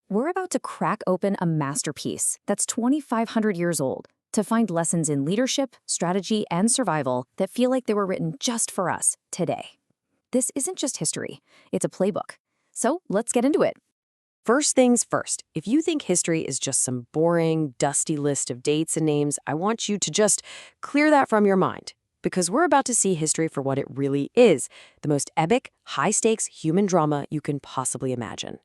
We're about to crack open a masterpiece that's 2,500 years old to find lessons in leadership, strategy, and survival that feel like they were written just for us today. This isn't just history, it's a playbook. So let's get into it. First things first, if you think history is just some boring, dusty list of dates and names, I want you to just clear that from your mind. Because we're about to see history for what it really is, the most epic, high-stakes human drama you can possibly imagine.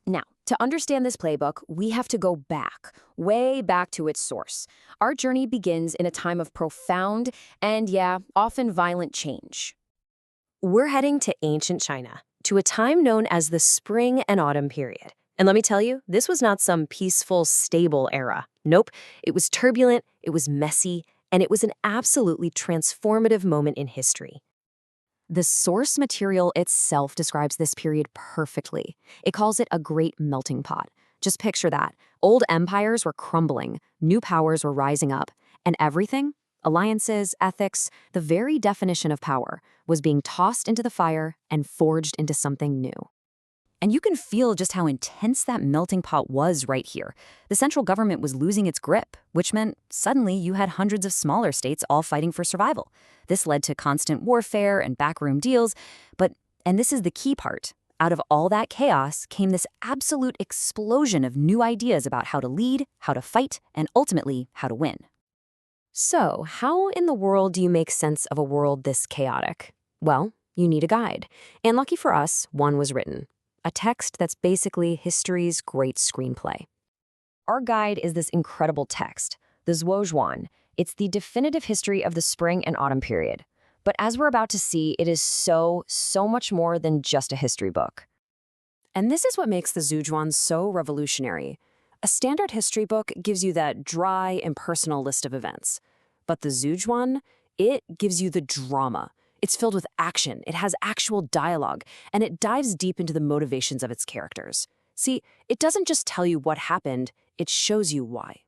Now, to understand this playbook, we have to go back, way back to its source. Our journey begins in a time of profound and, often violent change. We're heading to ancient China, to a time known as the Spring and Autumn period. And let me tell you, this was not some peaceful, stable era. Nope, it was turbulent, it was messy, and it was an absolutely transformative moment in history. The source material itself describes this period perfectly. It calls it a great melting pot. Just picture that. Old empires were crumbling, new powers were rising up, and everything, alliances, ethics, the very definition of power, was being tossed into the fire and forged into something new. And you can feel just how intense that melting pot was right here. The central government was losing its grip, which meant suddenly you had hundreds of smaller states all fighting for survival. This led to constant warfare and backroom deals, and this is the key part, out of all that chaos came this absolute explosion of new ideas about how to lead, how to fight, and ultimately how to win. So, how in the world do you make sense of a world this chaotic? Well, you need a guide. And lucky for us, one was written. A text that's basically history's great screenplay. Our guide is this incredible text, the Zuozhuan. It's the definitive history of the Spring and Autumn period. But as we're about to see, it is so much more than just a history book. And this is what makes the Zuozhuan so revolutionary. A standard history book gives you that dry, impersonal list of events. But the Zuozhuan, it gives you the drama. It's filled with action, it has actual dialogue, and it dives deep into the motivations of its characters. See, it doesn't just tell you what happened, it shows you why.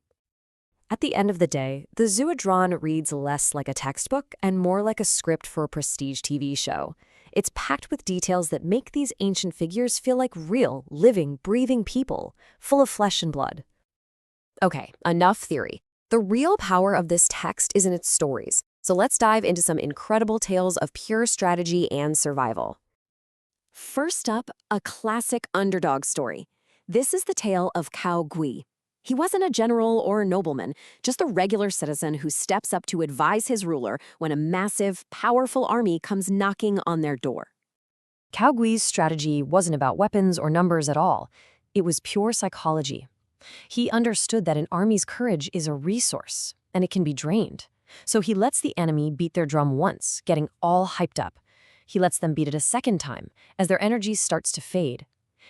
At the end of the day, the Zuozhuan reads less like a textbook and more like a script for a prestige TV show. It's packed with details that make these ancient figures feel like real, living, breathing people, full of flesh and blood. Okay, enough theory. The real power of this text is in its stories. So let's dive into some incredible tales of pure strategy and survival. First up, a classic underdog story. This is the tale of Cao Gui. He wasn't a general or a nobleman, just a regular citizen who steps up to advise his ruler when a massive, powerful army comes knocking on their door. Cao Gui's strategy wasn't about weapons or numbers at all. It was pure psychology. He understood that an army's courage is a resource, and it can be drained. So he lets the enemy beat their drum once, getting all hyped up. He lets them beat it a second time, as their energy starts to fade.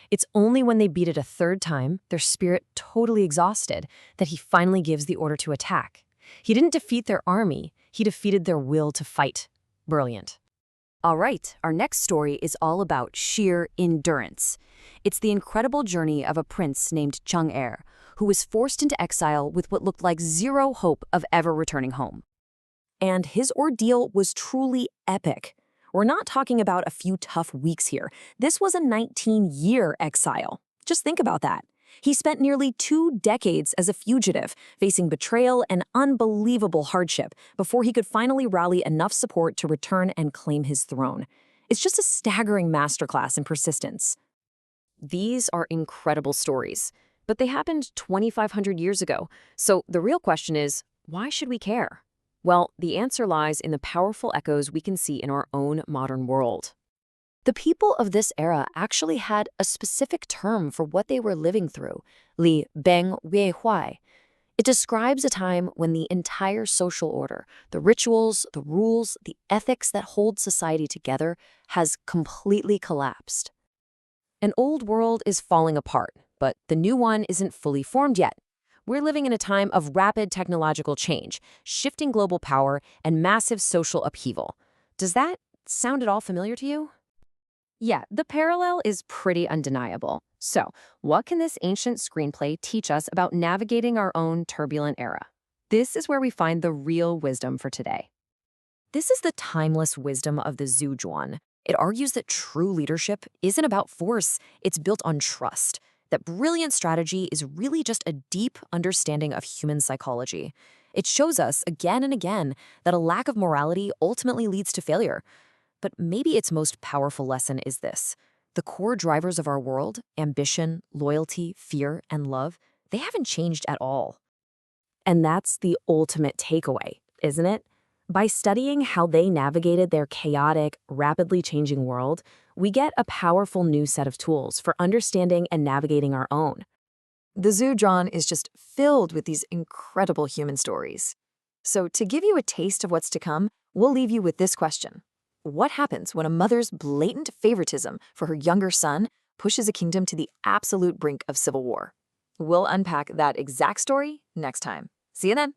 It's only when they beat it a third time, their spirit totally exhausted, that he finally gives the order to attack. He didn't defeat their army, he defeated their will to fight. Brilliant. All right, our next story is all about sheer endurance. It's the incredible journey of a prince named Chang'er, who was forced into exile with what looked like zero hope of ever returning home. And his ordeal was truly epic. We're not talking about a few tough weeks here. This was a 19-year exile. Just think about that. He spent nearly 2 decades as a fugitive, facing betrayal and unbelievable hardship before he could finally rally enough support to return and claim his throne. It's just a staggering masterclass in persistence. These are incredible stories, but they happened 2,500 years ago. So the real question is, why should we care? Well, the answer lies in the powerful echoes we can see in our own modern world. The people of this era actually had a specific term for what they were living through, Li Beng Wei Huai. It describes a time when the entire social order, the rituals, the rules, the ethics that hold society together, has completely collapsed. An old world is falling apart, but the new one isn't fully formed yet. We're living in a time of rapid technological change, shifting global power, and massive social upheaval. Does that sound at all familiar to you? Yeah, the parallel is pretty undeniable. So, what can this ancient screenplay teach us about navigating our own turbulent era? This is where we find the real wisdom for today. This is the timeless wisdom of the Zuozhuan. It argues that true leadership isn't about force, it's built on trust. that brilliant strategy is really just a deep understanding of human psychology. It shows us again and again that a lack of morality ultimately leads to failure. But maybe its most powerful lesson is this. The core drivers of our world, ambition, loyalty, fear, and love, they haven't changed at all. And that's the ultimate takeaway, isn't it? By studying how they navigated their chaotic, rapidly changing world, we get a powerful new set of tools for understanding and navigating our own. The Zuozhuan is just filled with these incredible human stories. So to give you a taste of what's to come, we'll leave you with this question. What happens when a mother's blatant favoritism for her younger son pushes a kingdom to the absolute brink of civil war? We'll unpack that exact story next time. See you then.